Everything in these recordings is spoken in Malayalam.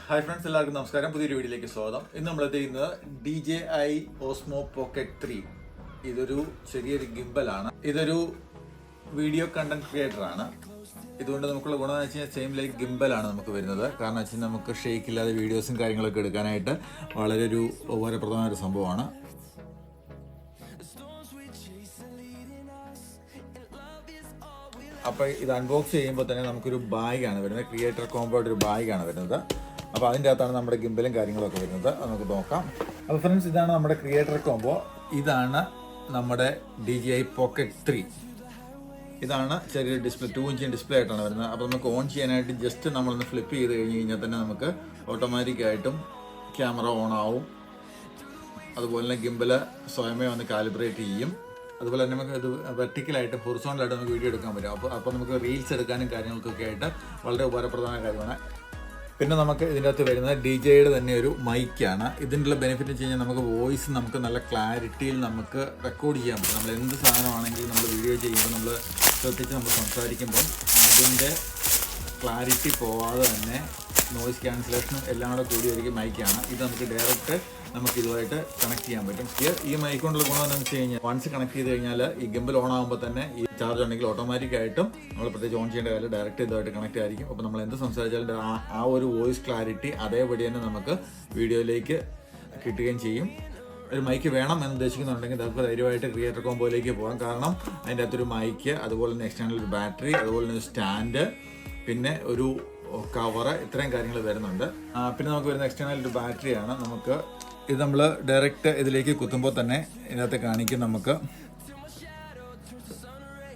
ഹായ് ഫ്രണ്ട്സ്, എല്ലാവർക്കും നമസ്കാരം. പുതിയൊരു വീഡിയോയിലേക്ക് സ്വാഗതം. ഇന്ന് നമ്മൾ എത്തിക്കുന്നത് DJI Osmo Pocket 3. ഇതൊരു ചെറിയൊരു ഗിംബലാണ്. ഇതൊരു വീഡിയോ കണ്ടന്റ് ക്രിയേറ്റർ ആണ്. ഇതുകൊണ്ട് നമുക്കുള്ള ഗുണമെന്ന് വെച്ച് കഴിഞ്ഞാൽ സെയിം ലൈക്ക് ഗിംബലാണ് നമുക്ക് വരുന്നത്. കാരണം വെച്ചാൽ നമുക്ക് ഷേക്ക് ഇല്ലാതെ വീഡിയോസും കാര്യങ്ങളൊക്കെ എടുക്കാനായിട്ട് വളരെ ഒരു ഉപകാരപ്രദമായ ഒരു സംഭവമാണ്. അപ്പോൾ ഇത് അൺബോക്സ് ചെയ്യുമ്പോൾ തന്നെ നമുക്കൊരു ബാഗാണ് വരുന്നത്. ക്രിയേറ്റർ കോമ്പോയുടെ ഒരു ബാഗാണ് വരുന്നത്. അപ്പോൾ അതിൻ്റെ അകത്താണ് നമ്മുടെ ഗിംബലും കാര്യങ്ങളൊക്കെ വരുന്നത്. അത് നമുക്ക് നോക്കാം. അപ്പോൾ ഫ്രണ്ട്സ്, ഇതാണ് നമ്മുടെ ക്രിയേറ്റർ കോമ്പോ. ഇതാണ് നമ്മുടെ DJI Pocket 3. ഇതാണ് ചെറിയൊരു ഡിസ്പ്ലേ, 2 ഇഞ്ച് ഡിസ്പ്ലേ ആയിട്ടാണ് വരുന്നത്. അപ്പോൾ നമുക്ക് ഓൺ ചെയ്യാനായിട്ട് ജസ്റ്റ് നമ്മളൊന്ന് ഫ്ലിപ്പ് ചെയ്ത് കഴിഞ്ഞാൽ തന്നെ നമുക്ക് ഓട്ടോമാറ്റിക്കായിട്ടും ക്യാമറ ഓൺ ആവും. അതുപോലെ തന്നെ ഗിംബല് സ്വയമേ വന്ന് കാലിബ്രേറ്റ് ചെയ്യും. അതുപോലെ തന്നെ നമുക്ക് ഇത് വെർട്ടിക്കലായിട്ട് ഹൊറിസോണ്ടലായിട്ട് നമുക്ക് വീഡിയോ എടുക്കാൻ പറ്റും. അപ്പോൾ നമുക്ക് റീൽസ് എടുക്കാനും കാര്യങ്ങൾക്കൊക്കെ ആയിട്ട് വളരെ ഉപകാരപ്രദമായ കാര്യമാണ്. പിന്നെ നമുക്ക് ഇതിൻ്റെ അകത്ത് വരുന്നത് DJIയുടെ തന്നെ ഒരു മൈക്കാണ്. ഇതിൻ്റെ ബെനിഫിറ്റ് വെച്ച് കഴിഞ്ഞാൽ നമുക്ക് വോയിസ് നമുക്ക് നല്ല ക്ലാരിറ്റിയിൽ നമുക്ക് റെക്കോർഡ് ചെയ്യാൻ പറ്റും. നമ്മൾ എന്ത് സാധനമാണെങ്കിലും നമ്മൾ വീഡിയോ ചെയ്യുമ്പോൾ നമ്മൾ ശ്രദ്ധിച്ച് നമ്മൾ സംസാരിക്കുമ്പം അതിൻ്റെ ക്ലാരിറ്റി പോവാതെ തന്നെ നോയിസ് ക്യാൻസലേഷനും എല്ലാം കൂടെ കൂടിയൊരു മൈക്കാണ്. ഇത് നമുക്ക് ഡയറക്റ്റ് നമുക്ക് ഇതുമായിട്ട് കണക്ട് ചെയ്യാൻ പറ്റും. ഈ മൈക്ക് കൊണ്ടുള്ള ഗുണം എന്താണെന്ന് വെച്ച് കഴിഞ്ഞാൽ വൺസ് കണക്ട് ചെയ്ത് കഴിഞ്ഞാൽ ഈ ഗിംബൽ ഓൺ ആകുമ്പോൾ തന്നെ ഈ ചാർജ് ഉണ്ടെങ്കിൽ ഓട്ടോമാറ്റിക്കായിട്ടും നമ്മൾ പ്രത്യേകിച്ച് ഓൺ ചെയ്യേണ്ട കാര്യം ഡയറക്റ്റ് ഇതുമായിട്ട് കണക്ട് ആയിരിക്കും. അപ്പോൾ നമ്മൾ എന്ത് സംസാരിച്ചാലും ആ ഒരു വോയിസ് ക്ലാരിറ്റി അതേപടി തന്നെ നമുക്ക് വീഡിയോയിലേക്ക് കിട്ടുകയും ചെയ്യും. ഒരു മൈക്ക് വേണം എന്ന് ഉദ്ദേശിക്കുന്നുണ്ടെങ്കിൽ നമുക്ക് ധൈര്യമായിട്ട് ക്രിയേറ്റർ കോമ്പോയിലേക്ക് പോകാം. കാരണം അതിൻ്റെ അകത്തൊരു മൈക്ക്, അതുപോലെ തന്നെ എക്സ്റ്റേണൽ ഒരു ബാറ്ററി, അതുപോലെ തന്നെ ഒരു സ്റ്റാൻഡ്, പിന്നെ ഒരു കവറ്, ഇത്രയും കാര്യങ്ങൾ വരുന്നുണ്ട്. പിന്നെ നമുക്ക് വരുന്ന എക്സ്റ്റേണൽ ഒരു ബാറ്ററിയാണ്. നമുക്ക് ഇത് നമ്മൾ ഡയറക്റ്റ് ഇതിലേക്ക് കുത്തുമ്പോൾ തന്നെ ഇതിനകത്ത് കാണിക്കും നമുക്ക്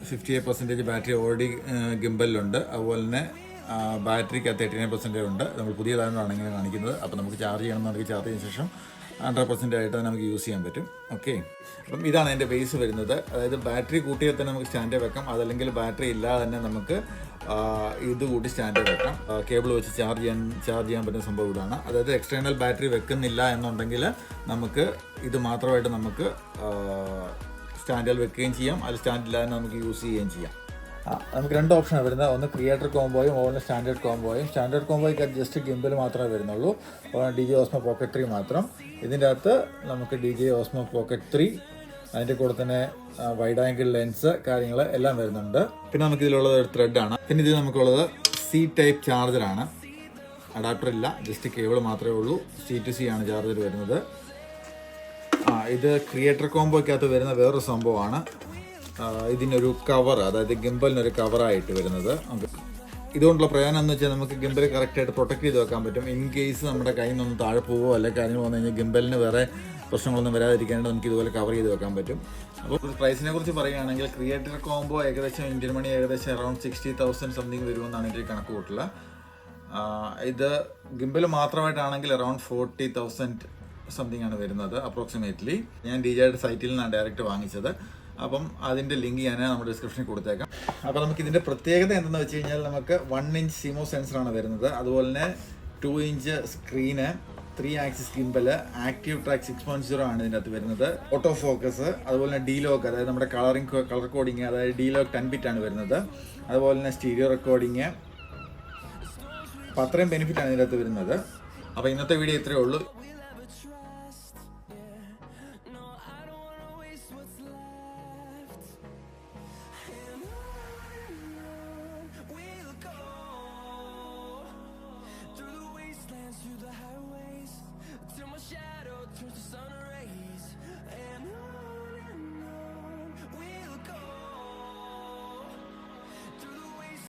58% ബാറ്ററി ഓൾറെഡി ഗിംബലിലുണ്ട്. അതുപോലെ തന്നെ ബാറ്ററിക്കകത്ത് 89% ഉണ്ട്. നമ്മൾ പുതിയതാണെന്നാണ് ഇങ്ങനെ കാണിക്കുന്നത്. അപ്പോൾ നമുക്ക് ചാർജ് ചെയ്യണമെന്നുണ്ടെങ്കിൽ ചാർജ് ചെയ്തതിന് ശേഷം 100% ആയിട്ട് നമുക്ക് യൂസ് ചെയ്യാൻ പറ്റും. ഓക്കെ, അപ്പം ഇതാണ് എൻ്റെ ബേസ് വരുന്നത്. അതായത് ബാറ്ററി കൂട്ടിയാൽ തന്നെ നമുക്ക് സ്റ്റാൻഡ് വെക്കാം, അതല്ലെങ്കിൽ ബാറ്ററി ഇല്ലാതെ തന്നെ നമുക്ക് ഇത് കൂട്ടി സ്റ്റാൻഡ് വെക്കാം. കേബിൾ വെച്ച് ചാർജ് ചെയ്യാൻ പറ്റുന്ന സംഭവം ഇതാണ്. അതായത് എക്സ്റ്റേണൽ ബാറ്ററി വെക്കുന്നില്ല എന്നുണ്ടെങ്കിൽ നമുക്ക് ഇത് മാത്രമായിട്ട് നമുക്ക് സ്റ്റാൻഡിൽ വെക്കുകയും ചെയ്യാം, അത് സ്റ്റാൻഡില്ലാതെ നമുക്ക് യൂസ് ചെയ്യുകയും ചെയ്യാം. നമുക്ക് രണ്ട് ഓപ്ഷനാണ് വരുന്നത്. ഒന്ന് ക്രിയേറ്റർ കോമ്പോയും അതുപോലെ സ്റ്റാൻഡേർഡ് കോമ്പോയും. സ്റ്റാൻഡേർഡ് കോമ്പോയ്ക്ക് ജസ്റ്റ് ഗിംബൽ മാത്രമേ വരുന്നുള്ളൂ. DJI Osmo Pocket 3 മാത്രം. ഇതിൻ്റെ അകത്ത് നമുക്ക് DJI Osmo Pocket 3, അതിൻ്റെ കൂടെ തന്നെ വൈഡ് ആംഗിൾ ലെൻസ് കാര്യങ്ങൾ എല്ലാം വരുന്നുണ്ട്. പിന്നെ നമുക്ക് ഇതിലുള്ളത് ഒരു ത്രെഡാണ്. പിന്നെ ഇത് നമുക്കുള്ളത് C-type ചാർജറാണ്. അഡാപ്റ്റർ ഇല്ല, ജസ്റ്റ് കേബിൾ മാത്രമേ ഉള്ളൂ. C-to-C ആണ് ചാർജർ വരുന്നത്. ഇത് ക്രിയേറ്റർ കോമ്പോയ്ക്കകത്ത് വരുന്ന വേറൊരു സംഭവമാണ്. ഇതിനൊരു കവർ, അതായത് ഗിംബലിനൊരു കവറായിട്ട് വരുന്നത്. ഇതുകൊണ്ടുള്ള പ്രയോജനം എന്ന് വെച്ചാൽ നമുക്ക് ഗിംബൽ കറക്റ്റായിട്ട് പ്രൊട്ടക്ട് ചെയ്ത് വെക്കാൻ പറ്റും. ഇൻ കേസ് നമ്മുടെ കയ്യിൽ നിന്നൊന്നും താഴെ പോവോ അല്ലെങ്കിൽ കാര്യങ്ങൾ വന്നു കഴിഞ്ഞാൽ ഗിംബലിന് വേറെ പ്രശ്നങ്ങളൊന്നും വരാതിരിക്കാനായിട്ട് നമുക്ക് ഇതുപോലെ കവർ ചെയ്ത് വെക്കാൻ പറ്റും. അപ്പോൾ പ്രൈസിനെ കുറിച്ച് പറയുകയാണെങ്കിൽ ക്രിയേറ്റർ കോംബോ ഏകദേശം ഇന്ത്യൻ മണി ഏകദേശം അറൗണ്ട് 60,000 സംതിങ് വരുമെന്നാണ് എനിക്ക് കണക്ക് കൂട്ടുള്ളത്. ഇത് ഗിംബൽ മാത്രമായിട്ടാണെങ്കിൽ അറൗണ്ട് 40,000 സംതിങ് ആണ് വരുന്നത് അപ്രോക്സിമേറ്റ്ലി. ഞാൻ DJIയുടെ സൈറ്റിൽ നിന്നാണ് ഡയറക്റ്റ് വാങ്ങിച്ചത്. അപ്പം അതിൻ്റെ ലിങ്ക് ഞാൻ നമ്മുടെ ഡിസ്ക്രിപ്ഷനിൽ കൊടുത്തേക്കാം. അപ്പോൾ നമുക്ക് ഇതിൻ്റെ പ്രത്യേകത എന്തെന്ന് വെച്ച് കഴിഞ്ഞാൽ നമുക്ക് 1 ഇഞ്ച് CMOS സെൻസറാണ് വരുന്നത്. അതുപോലെ തന്നെ 2 inch screen, 3 axis gimbal, active track 6.0 ആണ് ഇതിൻ്റെ അകത്ത് വരുന്നത്. ഓട്ടോ ഫോക്കസ്, അതുപോലെ തന്നെ ഡീലോക്ക്, അതായത് നമ്മുടെ കളർ കോഡിങ്, അതായത് ഡീലോക്ക് 10 ബിറ്റ് ആണ് വരുന്നത്. അതുപോലെ തന്നെ സ്റ്റീരിയോ റെക്കോർഡിങ്. അപ്പോൾ അത്രയും ബെനിഫിറ്റാണ് ഇതിൻ്റെ അകത്ത് വരുന്നത്. അപ്പോൾ ഇന്നത്തെ വീഡിയോ ഇത്രയേ ഉള്ളൂ.